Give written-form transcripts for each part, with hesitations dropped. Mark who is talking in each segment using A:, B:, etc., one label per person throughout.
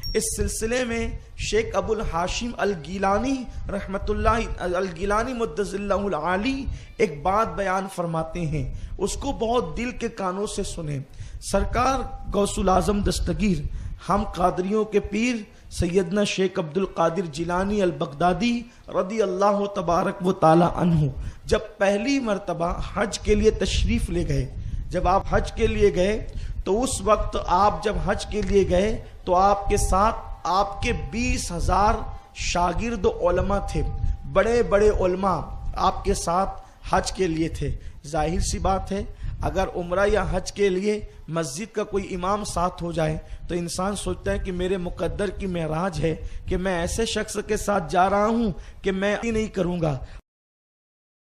A: اس سلسلے میں شیخ ابو الحاشم الگیلانی رحمت اللہ الگیلانی مدظ اللہ العالی ایک بات بیان فرماتے ہیں، اس کو بہت دل کے کانوں سے سنیں۔ سرکار غوث الاعظم دستگیر ہم قادریوں کے پیر سیدنا شیخ عبد القادر جیلانی البغدادی رضی اللہ تبارک و تعالی عنہ جب پہلی مرتبہ حج کے لیے تشریف لے گئے، جب آپ حج کے لیے گئے تو اس وقت آپ جب حج کے لیے گئے تو آپ کے ساتھ آپ کے 20,000 شاگرد علماء تھے، بڑے بڑے علماء آپ کے ساتھ حج کے لیے تھے۔ ظاہر سی بات ہے اگر عمرہ یا حج کے لیے مسجد کا کوئی امام ساتھ ہو جائے تو انسان سوچتا ہے کہ میرے مقدر کی معراج ہے کہ میں ایسے شخص کے ساتھ جا رہا ہوں کہ میں نہیں کروں گا،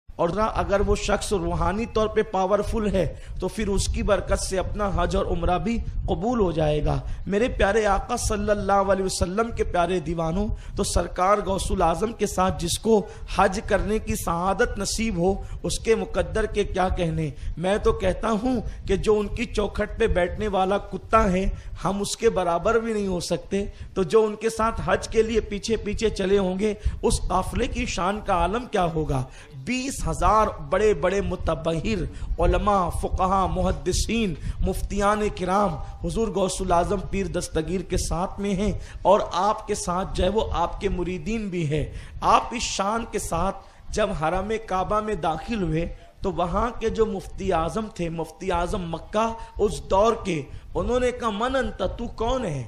A: اور اگر وہ شخص روحانی طور پہ پاورفل ہے تو پھر اس کی برکت سے اپنا حج اور عمرہ بھی قبول ہو جائے گا۔ میرے پیارے آقا صلی اللہ علیہ وسلم کے پیارے دیوانوں، تو سرکار غوث الاعظم کے ساتھ جس کو حج کرنے کی سعادت نصیب ہو اس کے مقدر کے کیا کہنے۔ میں تو کہتا ہوں کہ جو ان کی چوکھٹ پہ بیٹھنے والا کتا ہے ہم اس کے برابر بھی نہیں ہو سکتے، تو جو ان کے ساتھ حج کے لیے پیچھے پیچھے چلے ہوں گے اس قافلے کی شان کا عالم کیا ہوگا۔ 20,000 بڑے بڑے متبحر علماء، فقہا، محدثین، مفتیان کرام حضور غوث الاعظم پیر دستگیر کے ساتھ میں ہیں، اور آپ کے ساتھ جو ہے وہ آپ کے مریدین بھی ہیں۔ آپ اس شان کے ساتھ جب حرم کعبہ میں داخل ہوئے تو وہاں کے جو مفتی اعظم تھے، مفتی اعظم مکہ اس دور کے، انہوں نے کہا من انت، تو کون ہے؟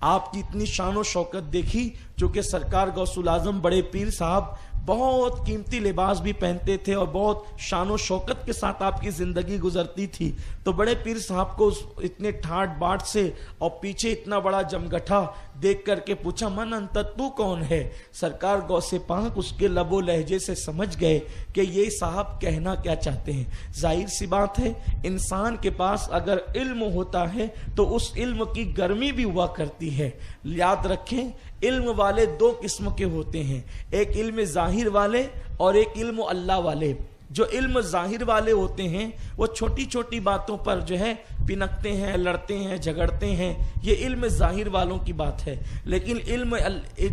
A: آپ کی اتنی شان و شوکت دیکھی، چونکہ سرکار غوث الاعظم بڑے پیر صاحب بہت قیمتی لباس بھی پہنتے تھے اور بہت شان و شوکت کے ساتھ آپ کی زندگی گزرتی تھی، تو بڑے پیر صاحب کو اتنے ٹھاٹ باٹ سے اور پیچھے اتنا بڑا جمگٹھا دیکھ کر کے پوچھا من انت، تو کون ہے؟ سرکار غوث پاک اس کے لب و لہجے سے سمجھ گئے کہ یہ صاحب کہنا کیا چاہتے ہیں۔ ظاہر سی بات ہے انسان کے پاس اگر علم ہوتا ہے تو اس علم کی گرمی بھی ہوا کرتی ہے۔ یاد رکھیں علم والے دو قسم کے ہوتے ہیں، ایک علم ظاہر والے اور ایک علم اللہ والے۔ جو علم ظاہر والے ہوتے ہیں وہ چھوٹی چھوٹی باتوں پر جو ہے پنکتے ہیں، لڑتے ہیں، جھگڑتے ہیں، یہ علم ظاہر والوں کی بات ہے۔ لیکن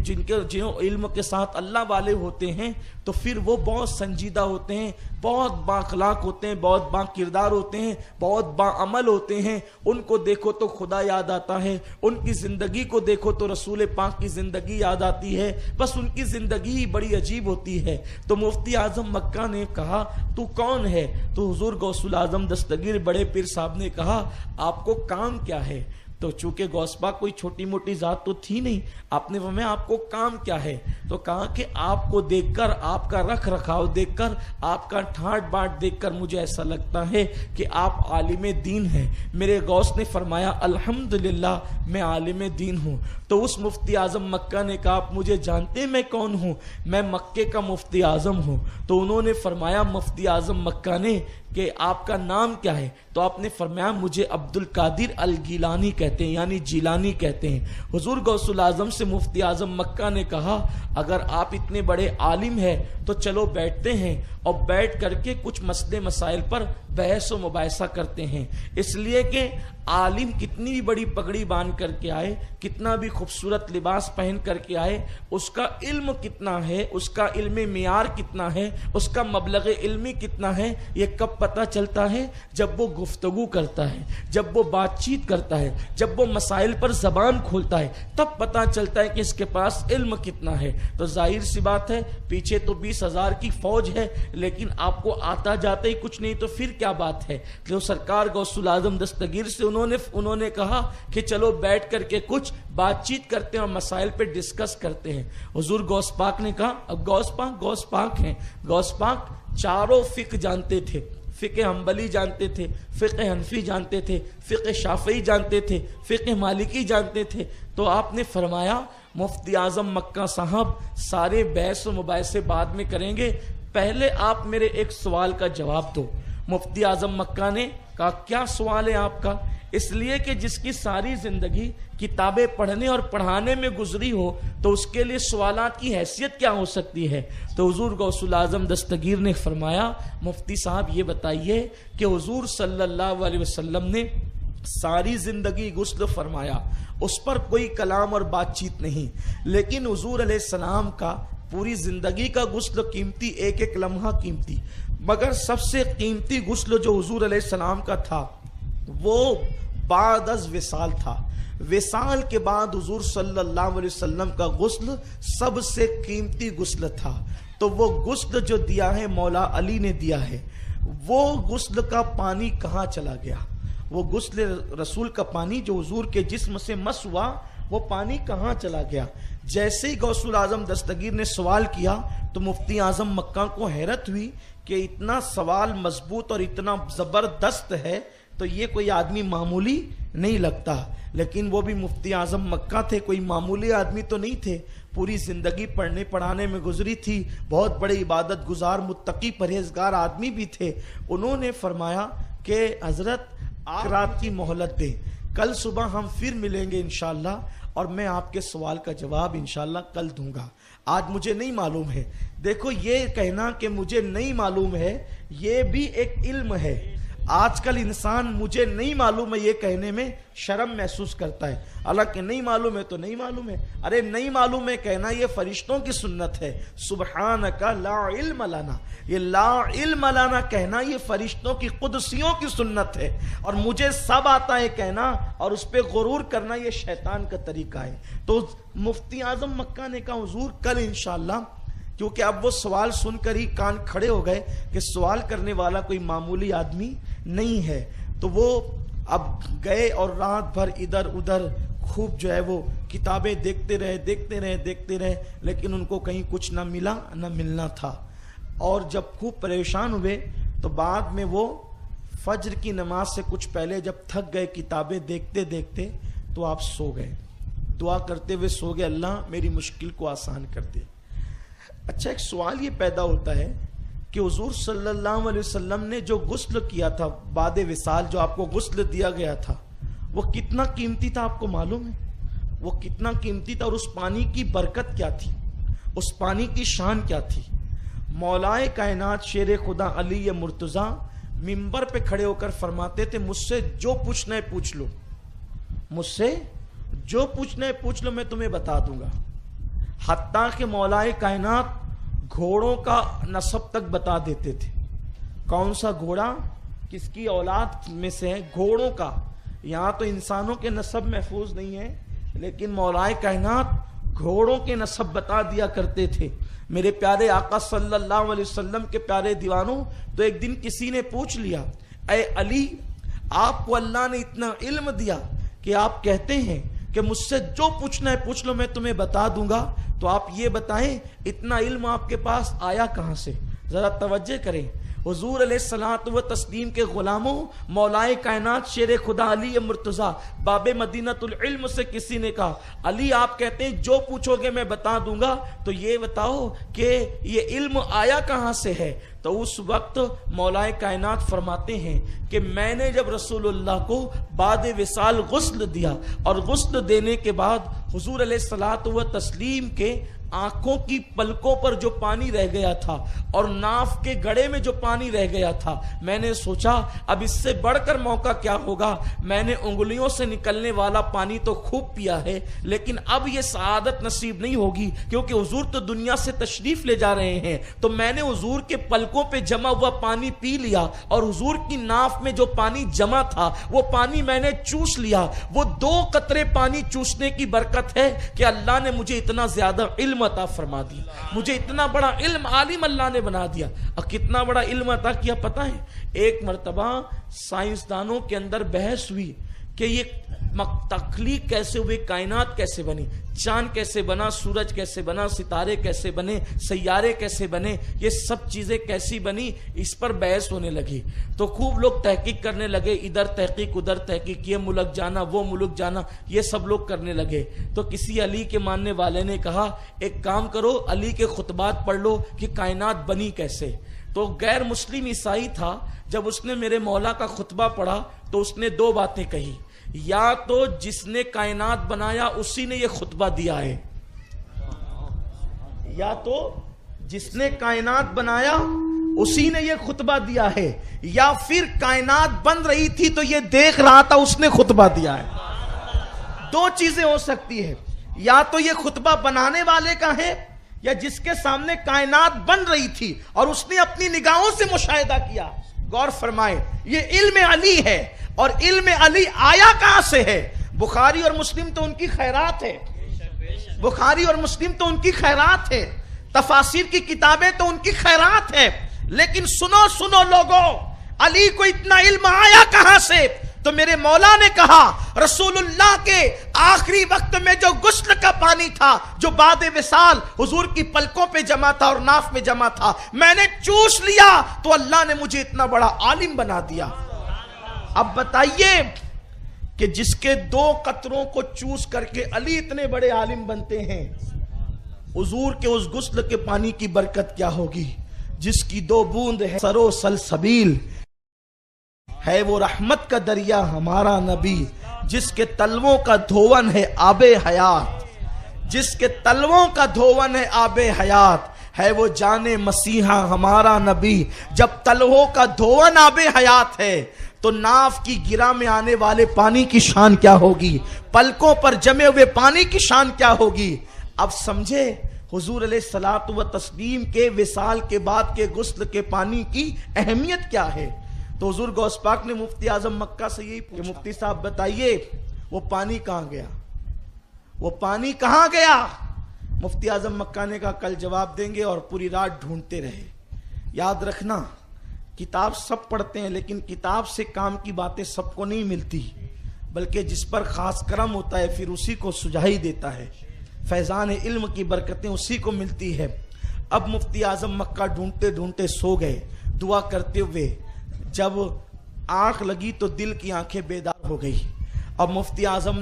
A: جن علم کے ساتھ اللہ والے ہوتے ہیں تو پھر وہ بہت سنجیدہ ہوتے ہیں، بہت با اخلاق ہوتے ہیں، بہت با کردار ہوتے ہیں، بہت با عمل ہوتے ہیں۔ ان کو دیکھو تو خدا یاد آتا ہے، ان کی زندگی کو دیکھو تو رسول پاک کی زندگی یاد آتی ہے، بس ان کی زندگی ہی بڑی عجیب ہوتی ہے۔ تو مفتی اعظم مکہ نے کہا تو کون ہے؟ تو حضور غوث الاعظم دستگیر بڑے پیر صاحب نے کہا آپ کو کام کیا ہے؟ تو چونکہ غوث پاک کوئی چھوٹی موٹی ذات تو تھی نہیں، آپ نے فرمایا آپ کو کام کیا ہے؟ تو کہا کہ آپ کو دیکھ کر، آپ کا رکھ رکھاؤ دیکھ کر، آپ کا ٹھاٹ باٹ دیکھ کر مجھے ایسا لگتا ہے کہ آپ عالم دین ہیں۔ میرے غوث نے فرمایا الحمدللہ میں عالم دین ہوں۔ تو اس مفتی اعظم مکہ نے کہا آپ مجھے جانتے میں کون ہوں؟ میں مکے کا مفتی اعظم ہوں۔ تو انہوں نے فرمایا مفتی اعظم مکہ نے کہ آپ کا نام کیا ہے؟ تو آپ نے فرمایا مجھے عبد القادر الگیلانی کہتے ہیں، یعنی جیلانی کہتے ہیں۔ حضور غوث الاعظم سے مفتی اعظم مکہ نے کہا اگر آپ اتنے بڑے عالم ہیں تو چلو بیٹھتے ہیں اور بیٹھ کر کے کچھ مسئلے مسائل پر بحث و مباحثہ کرتے ہیں، اس لیے کہ عالم کتنی بھی بڑی پگڑی باندھ کر کے آئے، کتنا بھی خوبصورت لباس پہن کر کے آئے، اس کا علم کتنا ہے، اس کا علم معیار کتنا ہے، اس کا مبلغ علمی کتنا ہے، یہ کب پتہ چلتا ہے؟ جب وہ گفتگو کرتا ہے، جب وہ بات چیت کرتا ہے، جب وہ مسائل پر زبان کھولتا ہے، تب پتہ چلتا ہے کہ اس کے پاس علم کتنا ہے۔ تو ظاہر سی بات ہے پیچھے تو 20,000 کی فوج ہے، لیکن آپ کو آتا جاتا ہی کچھ نہیں تو پھر کیا بات ہے؟ جو سرکار غوث الاعظم دستگیر سے انہوں نے کہا کہ چلو بیٹھ کر کے کچھ بات چیت کرتے ہیں اور مسائل پہ ڈسکس کرتے ہیں۔ حضور غوث پاک نے کہا اب غوث پاک ہیں، غوث پاک چاروں فقہ جانتے تھے، فقہ حنبلی جانتے تھے، فقہ حنفی جانتے تھے، فقہ شافعی جانتے تھے، فقہ مالکی جانتے تھے۔ تو آپ نے فرمایا مفتی اعظم مکہ صاحب سارے بحث و مباحثے بعد میں کریں گے، پہلے آپ میرے ایک سوال کا جواب دو۔ مفتی اعظم مکہ نے کہا کیا سوال ہے آپ کا؟ اس لیے کہ جس کی ساری زندگی کتابیں پڑھنے اور پڑھانے میں گزری ہو تو اس کے لیے سوالات کی حیثیت کیا ہو سکتی ہے؟ تو حضور غوث الاعظم دستگیر نے فرمایا مفتی صاحب یہ بتائیے کہ حضور صلی اللہ علیہ وسلم نے ساری زندگی غسل فرمایا، اس پر کوئی کلام اور بات چیت نہیں، لیکن حضور علیہ السلام کا پوری زندگی کا غسل قیمتی، ایک ایک لمحہ قیمتی، مگر سب سے قیمتی غسل جو حضور علیہ السلام کا تھا وہ بعد از وصال تھا۔ وصال کے بعد حضور صلی اللہ علیہ وسلم کا غسل سب سے قیمتی غسل تھا۔ تو وہ غسل جو دیا ہے مولا علی نے دیا ہے، وہ غسل کا پانی کہاں چلا گیا؟ وہ غسل رسول کا پانی جو حضور کے جسم سے مس ہوا، وہ پانی کہاں چلا گیا؟ جیسے ہی غوث الاعظم دستگیر نے سوال کیا تو مفتی اعظم مکہ کو حیرت ہوئی کہ اتنا سوال مضبوط اور اتنا زبردست ہے تو یہ کوئی آدمی معمولی نہیں لگتا، لیکن وہ بھی مفتی اعظم مکہ تھے، کوئی معمولی آدمی تو نہیں تھے، پوری زندگی پڑھنے پڑھانے میں گزری تھی، بہت بڑے عبادت گزار متقی پرہیزگار آدمی بھی تھے۔ انہوں نے فرمایا کہ حضرت آپ رات کی مہلت دیں، کل صبح ہم پھر ملیں گے انشاءاللہ، اور میں آپ کے سوال کا جواب انشاءاللہ کل دوں گا، آج مجھے نہیں معلوم ہے۔ دیکھو یہ کہنا کہ مجھے نہیں معلوم ہے یہ بھی ایک علم ہے۔ آج کل انسان مجھے نہیں معلوم ہے یہ کہنے میں شرم محسوس کرتا ہے، حالانکہ نہیں معلوم ہے تو نہیں معلوم ہے۔ ارے نہیں معلوم ہے کہنا یہ فرشتوں کی سنت ہے، سبحانک لا علم لنا، یہ لا علم لنا کہنا یہ فرشتوں کی قدسیوں کی سنت ہے، اور مجھے سب آتا ہے کہنا اور اس پہ غرور کرنا یہ شیطان کا طریقہ ہے۔ تو مفتی اعظم مکہ نے کہا حضور کل انشاءاللہ، کیونکہ اب وہ سوال سن کر ہی کان کھڑے ہو گئے کہ سوال کرنے والا کوئی معمولی آدمی نہیں ہے، تو وہ اب گئے اور رات بھر ادھر ادھر خوب جو ہے وہ کتابیں دیکھتے رہے، لیکن ان کو کہیں کچھ نہ ملا نہ ملنا تھا۔ اور جب خوب پریشان ہوئے تو بعد میں وہ فجر کی نماز سے کچھ پہلے جب تھک گئے کتابیں دیکھتے دیکھتے تو آپ سو گئے، دعا کرتے ہوئے سو گئے، اللہ میری مشکل کو آسان کر دے۔ اچھا ایک سوال یہ پیدا ہوتا ہے کہ حضور صلی اللہ علیہ وسلم نے جو غسل کیا تھا بعد وصال، جو آپ کو غسل دیا گیا تھا، وہ کتنا قیمتی تھا آپ کو معلوم ہے؟ وہ کتنا قیمتی تھا، اور اس پانی کی برکت کیا تھی، اس پانی کی شان کیا تھی؟ مولائے کائنات شیر خدا علی مرتضیٰ منبر پہ کھڑے ہو کر فرماتے تھے مجھ سے جو پوچھنا ہے پوچھ لو، مجھ سے جو پوچھنا ہے پوچھ لو، میں تمہیں بتا دوں گا۔ حتیٰ کہ مولائے کائنات گھوڑوں کا نسب تک بتا دیتے تھے، کون سا گھوڑا کس کی اولاد میں سے ہے، گھوڑوں کا۔ یہاں تو انسانوں کے نسب محفوظ نہیں ہے، لیکن مولائے کائنات گھوڑوں کے نسب بتا دیا کرتے تھے۔ میرے پیارے آقا صلی اللہ علیہ وسلم کے پیارے دیوانوں، تو ایک دن کسی نے پوچھ لیا اے علی، آپ کو اللہ نے اتنا علم دیا کہ آپ کہتے ہیں کہ مجھ سے جو پوچھنا ہے پوچھ لو میں تمہیں بتا دوں گا، تو آپ یہ بتائیں اتنا علم آپ کے پاس آیا کہاں سے؟ ذرا توجہ کریں۔ حضور علیہ الصلوۃ و تسلیم کے غلاموں، مولائے کائنات شیر خدا علی مرتضیٰ باب مدینۃ العلم سے کسی نے کہا علی آپ کہتے ہیں جو پوچھو گے میں بتا دوں گا، تو یہ بتاؤ کہ یہ علم آیا کہاں سے ہے؟ تو اس وقت مولائے کائنات فرماتے ہیں کہ میں نے جب رسول اللہ کو بعد وصال غسل دیا، اور غسل دینے کے بعد حضور علیہ الصلوۃ و تسلیم کے آنکھوں کی پلکوں پر جو پانی رہ گیا تھا اور ناف کے گڑے میں جو پانی رہ گیا تھا، میں نے سوچا اب اس سے بڑھ کر موقع کیا ہوگا؟ میں نے انگلیوں سے نکلنے والا پانی تو خوب پیا ہے، لیکن اب یہ سعادت نصیب نہیں ہوگی، کیونکہ حضور تو دنیا سے تشریف لے جا رہے ہیں۔ تو میں نے حضور کے پلکوں پہ جمع ہوا پانی پی لیا، اور حضور کی ناف میں جو پانی جمع تھا وہ پانی میں نے چوس لیا۔ وہ 2 قطرے پانی چوسنے کی برکت ہے کہ اللہ نے مجھے اتنا زیادہ علم عطا فرما دیا، مجھے اتنا بڑا علم عالم اللہ نے بنا دیا۔ اور کتنا بڑا علم عطا کیا پتہ ہے؟ ایک مرتبہ سائنسدانوں کے اندر بحث ہوئی کہ یہ تخلیق کیسے ہوئی، کائنات کیسے بنی، چاند کیسے بنا، سورج کیسے بنا، ستارے کیسے بنے، سیارے کیسے بنے، یہ سب چیزیں کیسی بنی، اس پر بحث ہونے لگی۔ تو خوب لوگ تحقیق کرنے لگے، ادھر تحقیق ادھر تحقیق، یہ ملک جانا وہ ملک جانا، یہ سب لوگ کرنے لگے۔ تو کسی علی کے ماننے والے نے کہا ایک کام کرو، علی کے خطبات پڑھ لو کہ کائنات بنی کیسے۔ تو غیر مسلم عیسائی تھا، جب اس نے میرے مولا کا خطبہ پڑھا تو اس نے 2 باتیں کہی، یا تو جس نے کائنات بنایا اسی نے یہ خطبہ دیا ہے، یا تو جس نے کائنات بنایا اسی نے یہ خطبہ دیا ہے، یا پھر کائنات بن رہی تھی تو یہ دیکھ رہا تھا اس نے خطبہ دیا ہے؟ دو چیزیں ہو سکتی ہے، یا تو یہ خطبہ بنانے والے کا ہے، یا جس کے سامنے کائنات بن رہی تھی اور اس نے اپنی نگاہوں سے مشاہدہ کیا۔ غور فرمائے، یہ علم علی ہے، اور علم علی آیا کہاں سے ہے؟ بخاری اور مسلم تو ان کی خیرات ہے، بخاری اور مسلم تو ان کی خیرات ہے، تفاسیر کی کتابیں تو ان کی خیرات ہے، لیکن سنو لوگوں، علی کو اتنا علم آیا کہاں سے؟ تو میرے مولا نے کہا رسول اللہ کے آخری وقت میں جو غسل کا پانی تھا، جو بعد وصال حضور کی پلکوں پہ جمع تھا اور ناف میں جمع تھا، میں نے چوس لیا تو اللہ نے مجھے اتنا بڑا عالم بنا دیا۔ اب بتائیے کہ جس کے 2 قطروں کو چوس کر کے علی اتنے بڑے عالم بنتے ہیں، حضور کے اس غسل کے پانی کی برکت کیا ہوگی؟ جس کی 2 بوند ہے سرو سلسبیل ہے، وہ رحمت کا دریا ہمارا نبی، جس کے تلووں کا دھون ہے آب حیات، جس کے تلووں کا دھون ہے آب حیات، ہے وہ جان مسیحا ہمارا نبی۔ جب تلووں کا دھون آب حیات ہے تو ناف کی گرہ میں آنے والے پانی کی شان کیا ہوگی؟ پلکوں پر جمے ہوئے پانی کی شان کیا ہوگی؟ اب سمجھے حضور علیہ الصلوۃ والتسلیم کے وصال کے بعد کے غسل کے پانی کی اہمیت کیا ہے؟ تو حضور غوث پاک نے مفتی اعظم مکہ سے یہی پوچھا کہ مفتی صاحب بتائیے وہ پانی کہاں گیا؟ وہ پانی کہاں گیا؟ مفتی اعظم مکہ نے کہا کل جواب دیں گے، اور پوری رات ڈھونڈتے رہے۔ یاد رکھنا، کتاب سب پڑھتے ہیں لیکن کتاب سے کام کی باتیں سب کو نہیں ملتی، بلکہ جس پر خاص کرم ہوتا ہے پھر اسی کو سجائی دیتا ہے، فیضان علم کی برکتیں اسی کو ملتی ہے۔ اب مفتی اعظم مکہ ڈھونڈتے ڈھونڈتے سو گئے دعا کرتے ہوئے، جب آنکھ لگی تو دل کی آنکھیں بیدار ہو گئی۔ اب مفتی اعظم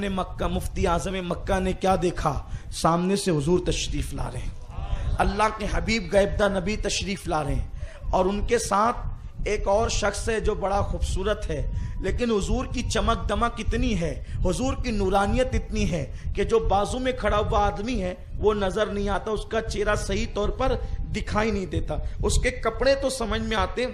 A: مکہ نے کیا دیکھا؟ سامنے سے حضور تشریف لا رہے ہیں، اللہ کے حبیب غیبدہ نبی تشریف لا رہے ہیں، اور ان کے ساتھ ایک اور شخص ہے جو بڑا خوبصورت ہے، لیکن حضور کی چمک دمک اتنی ہے، حضور کی نورانیت اتنی ہے کہ جو بازو میں کھڑا ہوا آدمی ہے وہ نظر نہیں آتا، اس کا چہرہ صحیح طور پر دکھائی نہیں دیتا، اس کے کپڑے تو سمجھ میں آتے،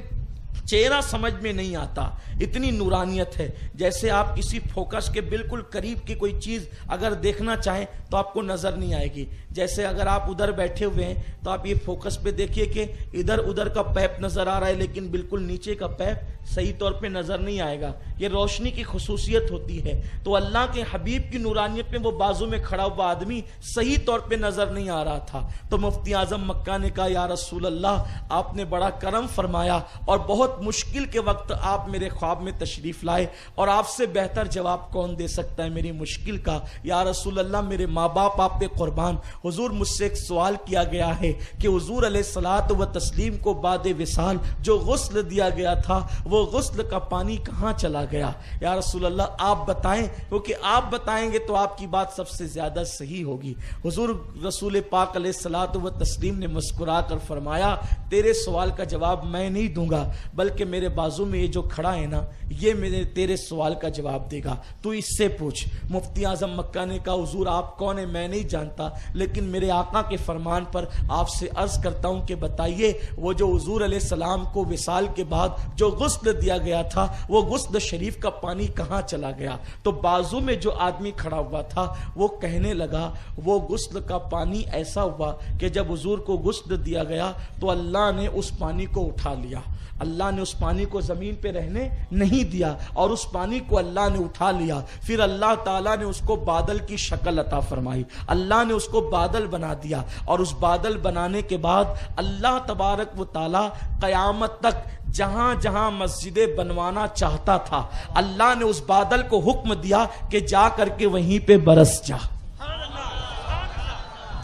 A: چہرہ سمجھ میں نہیں آتا، اتنی نورانیت ہے۔ جیسے آپ کسی فوکس کے بالکل قریب کی کوئی چیز اگر دیکھنا چاہیں تو آپ کو نظر نہیں آئے گی، جیسے اگر آپ ادھر بیٹھے ہوئے ہیں تو آپ یہ فوکس پہ دیکھیے کہ ادھر کا پیپ نظر آ رہا ہے لیکن بالکل نیچے کا پیپ صحیح طور پہ نظر نہیں آئے گا، یہ روشنی کی خصوصیت ہوتی ہے۔ تو اللہ کے حبیب کی نورانیت میں وہ بازو میں کھڑا ہوا آدمی صحیح طور پہ نظر نہیں آ رہا تھا، تو مفتی اعظم مکہ نے کہا یا رسول اللہ آپ نے بڑا کرم فرمایا، اور بہت مشکل کے وقت آپ میرے خواب میں تشریف لائے، اور آپ سے بہتر جواب کون دے سکتا ہے میری مشکل کا؟ یا رسول اللہ میرے ماں باپ آپ پہ قربان، حضور مجھ سے ایک سوال کیا گیا ہے کہ حضور علیہ الصلوۃ والتسلیم کو بعد وصال جو غسل دیا گیا تھا وہ غسل کا پانی کہاں چلا گیا؟ یا رسول اللہ آپ بتائیں، کیونکہ آپ بتائیں گے تو آپ کی بات سب سے زیادہ صحیح ہوگی۔ حضور رسول پاک علیہ الصلوۃ والتسلیم نے مسکرا کر فرمایا تیرے سوال کا جواب میں نہیں دوں گا، بلکہ میرے بازو میں یہ جو کھڑا ہے نا یہ تیرے سوال کا جواب دے گا، تو اس سے پوچھ۔ مفتی اعظم مکہ نے کہا حضور آپ کون ہیں میں نہیں جانتا، لیکن میرے آقا کے فرمان پر آپ سے عرض کرتا ہوں کہ بتائیے وہ جو حضور علیہ السلام کو وصال کے بعد جو غسل دیا گیا تھا وہ غسل شریف کا پانی کہاں چلا گیا؟ تو بازو میں جو آدمی کھڑا ہوا تھا وہ کہنے لگا وہ غسل کا پانی ایسا ہوا کہ جب حضور کو غسل دیا گیا تو اللہ نے اس پانی کو اٹھا لیا، اللہ نے اس پانی کو زمین پہ رہنے نہیں دیا، اور اس پانی کو اللہ نے اٹھا لیا، پھر اللہ تعالیٰ نے اس کو بادل کی شکل عطا فرمائی، اللہ نے اس کو بادل بنا دیا، اور اس بادل بنانے کے بعد اللہ تبارک و تعالیٰ قیامت تک جہاں جہاں مسجدیں بنوانا چاہتا تھا اللہ نے اس بادل کو حکم دیا کہ جا کر کے وہیں پہ برس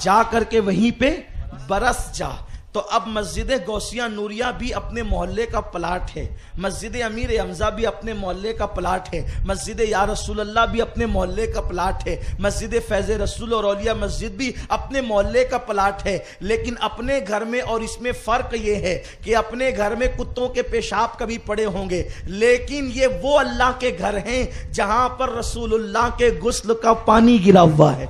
A: جا کر کے وہیں پہ برس جا۔ تو اب مسجد غوثیہ نوریہ بھی اپنے محلے کا پلاٹ ہے، مسجد امیر حمزہ بھی اپنے محلے کا پلاٹ ہے، مسجد یا رسول اللہ بھی اپنے محلے کا پلاٹ ہے، مسجد فیض رسول اور اولیاء مسجد بھی اپنے محلے کا پلاٹ ہے، لیکن اپنے گھر میں اور اس میں فرق یہ ہے کہ اپنے گھر میں کتوں کے پیشاب کبھی پڑے ہوں گے، لیکن یہ وہ اللہ کے گھر ہیں جہاں پر رسول اللہ کے غسل کا پانی گرا ہوا ہے۔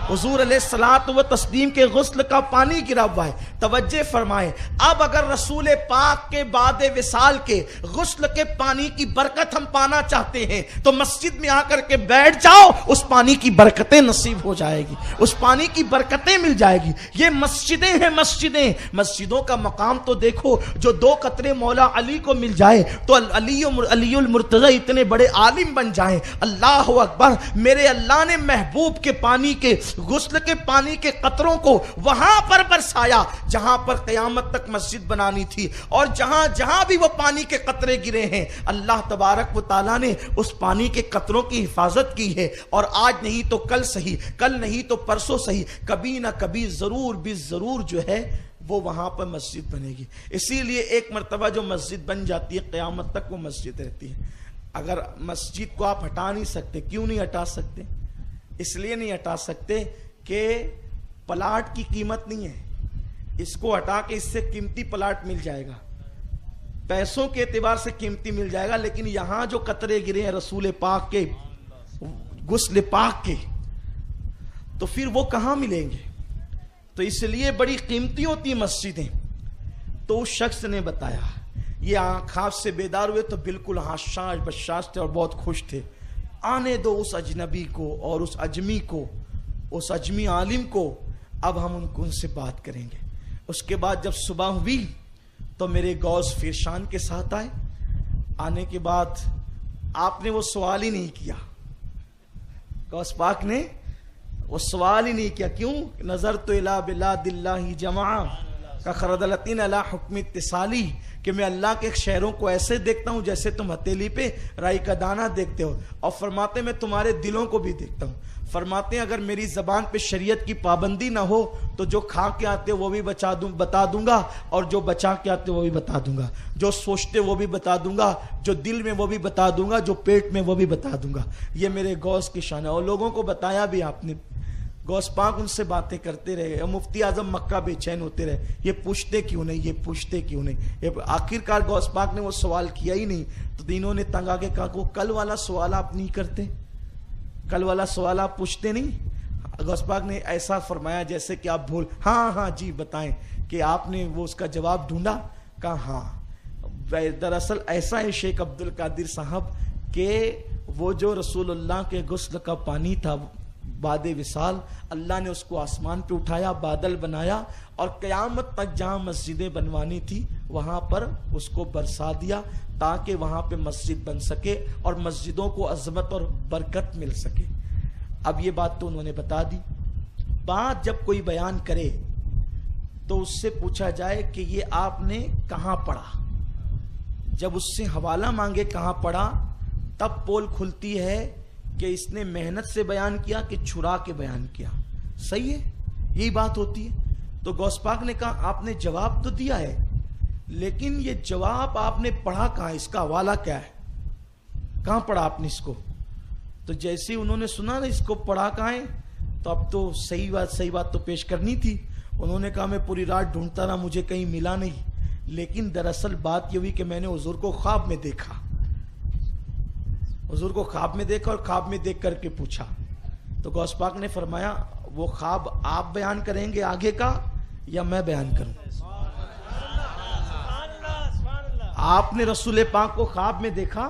A: حضور علیہ الصلوۃ و تسلیم کے غسل کا پانی گرا ہوا ہے. توجہ فرمائیں, اب اگر رسول پاک کے بعد وصال کے غسل کے پانی کی برکت ہم پانا چاہتے ہیں تو مسجد میں آ کر کے بیٹھ جاؤ, اس پانی کی برکتیں نصیب ہو جائے گی, اس پانی کی برکتیں مل جائے گی. یہ مسجدیں ہیں مسجدیں. مسجدوں کا مقام تو دیکھو, جو 2 قطرے مولا علی کو مل جائے تو علی المرتضی اتنے بڑے عالم بن جائیں. اللہ اکبر. میرے اللہ نے محبوب کے پانی کے غسل کے پانی کے قطروں کو وہاں پر برسایا جہاں پر قیامت تک مسجد بنانی تھی, اور جہاں جہاں بھی وہ پانی کے قطرے گرے ہیں اللہ تبارک و تعالیٰ نے اس پانی کے قطروں کی حفاظت کی ہے. اور آج نہیں تو کل صحیح, کل نہیں تو پرسوں صحیح, کبھی نہ کبھی ضرور بھی ضرور جو ہے وہ وہاں پر مسجد بنے گی. اسی لیے ایک مرتبہ جو مسجد بن جاتی ہے قیامت تک وہ مسجد رہتی ہے. اگر مسجد کو آپ ہٹا نہیں سکتے, کیوں نہیں ہٹا سکتے؟ اس لیے نہیں ہٹا سکتے کہ پلاٹ کی قیمت نہیں ہے. اس کو ہٹا کے اس سے قیمتی پلاٹ مل جائے گا, پیسوں کے اعتبار سے قیمتی مل جائے گا, لیکن یہاں جو قطرے گرے ہیں رسول پاک کے غسل پاک کے, تو پھر وہ کہاں ملیں گے؟ تو اس لیے بڑی قیمتی ہوتی مسجدیں. تو اس شخص نے بتایا, یہ خواب سے بیدار ہوئے تو بالکل حاشاش بشاش تھے اور بہت خوش تھے. آنے دو اس اجنبی کو اور اس اجمی کو, اس اجمی عالم کو, اب ہم ان سے بات کریں گے. اس کے بعد جب صبح ہوئی تو میرے غوث فرشان کے ساتھ آئے. آنے کے بعد آپ نے وہ سوال ہی نہیں کیا, غوث پاک نے وہ سوال ہی نہیں کیا. کیوں؟ نظر تو الی بلاد اللہ جمعا کا خردلتین علی حکم اتصالی, کہ میں اللہ کے شہروں کو ایسے دیکھتا ہوں جیسے تم ہتھیلی پہ رائی کا دانہ دیکھتے ہو, اور فرماتے میں تمہارے دلوں کو بھی دیکھتا ہوں. فرماتے ہیں اگر میری زبان پہ شریعت کی پابندی نہ ہو تو جو کھا کے آتے وہ بھی بتا دوں گا, اور جو بچا کے آتے وہ بھی بتا دوں گا, جو سوچتے وہ بھی بتا دوں گا, جو دل میں وہ بھی بتا دوں گا, جو پیٹ میں وہ بھی بتا دوں گا. یہ میرے غوث کی شان ہے, اور لوگوں کو بتایا بھی آپ نے. غوث پاک ان سے باتیں کرتے رہے, مفتی اعظم مکہ بے چین ہوتے رہے, یہ پوچھتے کیوں نہیں, یہ پوچھتے کیوں نہیں. آخر کار غوث پاک نے وہ سوال کیا ہی نہیں, تو انہوں نے تنگ آ کے کہا کہ کل والا سوال آپ نہیں کرتے, کل والا سوال آپ پوچھتے نہیں. غوث پاک نے ایسا فرمایا جیسے کہ آپ ہاں جی بتائیں, کہ آپ نے وہ اس کا جواب ڈھونڈا. کہا ہاں, دراصل ایسا ہے شیخ عبد القادر صاحب کہ وہ جو رسول اللہ کے غسل کا پانی تھا بعد وصال, اللہ نے اس کو آسمان پہ اٹھایا, بادل بنایا, اور قیامت تک جہاں مسجدیں بنوانی تھی وہاں پر اس کو برسا دیا تاکہ وہاں پہ مسجد بن سکے اور مسجدوں کو عظمت اور برکت مل سکے. اب یہ بات تو انہوں نے بتا دی. بات جب کوئی بیان کرے تو اس سے پوچھا جائے کہ یہ آپ نے کہاں پڑھا. جب اس سے حوالہ مانگے کہاں پڑھا, تب پول کھلتی ہے کہ اس نے محنت سے بیان کیا کہ چھڑا کے بیان کیا. صحیح ہے, یہی بات ہوتی ہے. تو غوث پاک نے کہا آپ نے جواب تو دیا ہے, لیکن یہ جواب آپ نے پڑھا کہاں, اس کا حوالہ کیا ہے, کہاں پڑھا آپ نے اس کو؟ تو جیسے انہوں نے سنا نا اس کو پڑھا کہاں ہے, تو اب تو صحیح بات تو پیش کرنی تھی. انہوں نے کہا میں پوری رات ڈھونڈتا رہا, مجھے کہیں ملا نہیں, لیکن دراصل بات یہ ہوئی کہ میں نے حضور کو خواب میں دیکھا, حضور کو خواب میں دیکھا اور خواب میں دیکھ کر کے پوچھا. تو غوث پاک نے فرمایا وہ خواب آپ بیان کریں گے آگے کا یا میں بیان کروں؟ آپ نے رسول پاک کو خواب میں دیکھا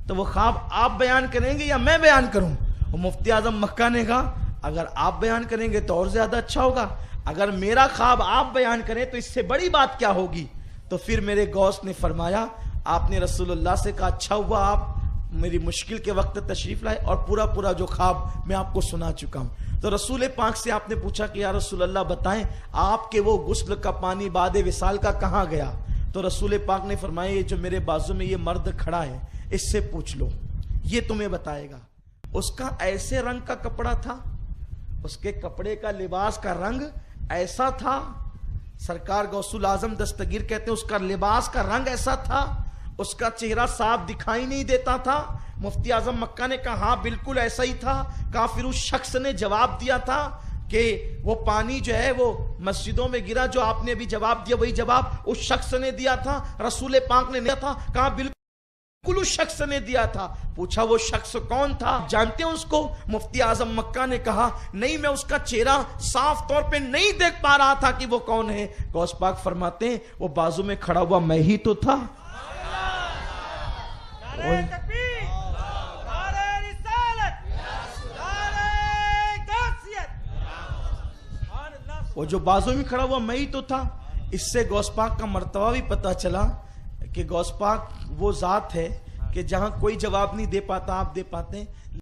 A: تو وہ خواب آپ بیان کریں گے یا میں بیان کروں؟ مفتی اعظم مکہ نے کہا اگر آپ بیان کریں گے تو اور زیادہ اچھا ہوگا, اگر میرا خواب آپ بیان کریں تو اس سے بڑی بات کیا ہوگی. تو پھر میرے غوث نے فرمایا آپ نے رسول اللہ سے کہا اچھا ہوا آپ میری مشکل کے وقت تشریف لائے, اور پورا جو خواب میں آپ کو سنا چکا ہوں. تو رسول پاک سے آپ نے پوچھا کہ یا رسول اللہ بتائیں آپ کے وہ غسل کا پانی بعد وصال کا کہاں گیا؟ تو رسول پاک نے فرمایا یہ جو میرے بازو میں یہ مرد کھڑا ہے اس سے پوچھ لو, یہ تمہیں بتائے گا. اس کا ایسے رنگ کا کپڑا تھا, اس کے کپڑے کا لباس کا رنگ ایسا تھا, سرکار غوث الاعظم دستگیر کہتے ہیں اس کا لباس کا رنگ ایسا تھا, اس کا چہرہ صاف دکھائی نہیں دیتا تھا. مفتی اعظم مکہ نے کہا ہاں بالکل ایسا ہی تھا. کہا پھر اس شخص نے جواب دیا تھا کہ وہ پانی جو ہے وہ مسجدوں میں گرا, جو آپ نے ابھی جواب دیا وہی جواب اس شخص نے دیا تھا, رسول پاک نے دیا تھا. کہا بالکل کل اس شخص نے دیا تھا. پوچھا وہ شخص کون تھا؟ جانتے ہیں اس کو؟ مفتی اعظم مکہ نے کہا نہیں، میں اس کا چہرہ صاف طور پہ نہیں دیکھ پا رہا تھا کہ وہ کون ہے. غوث پاک فرماتے ہیں وہ بازو میں کھڑا ہوا میں ہی تو تھا. وہ جو بازو میں کھڑا ہوا میں ہی تو تھا. اس سے غوث پاک کا مرتبہ بھی پتا چلا کہ غوث پاک وہ ذات ہے کہ جہاں کوئی جواب نہیں دے پاتا آپ دے پاتے ہیں.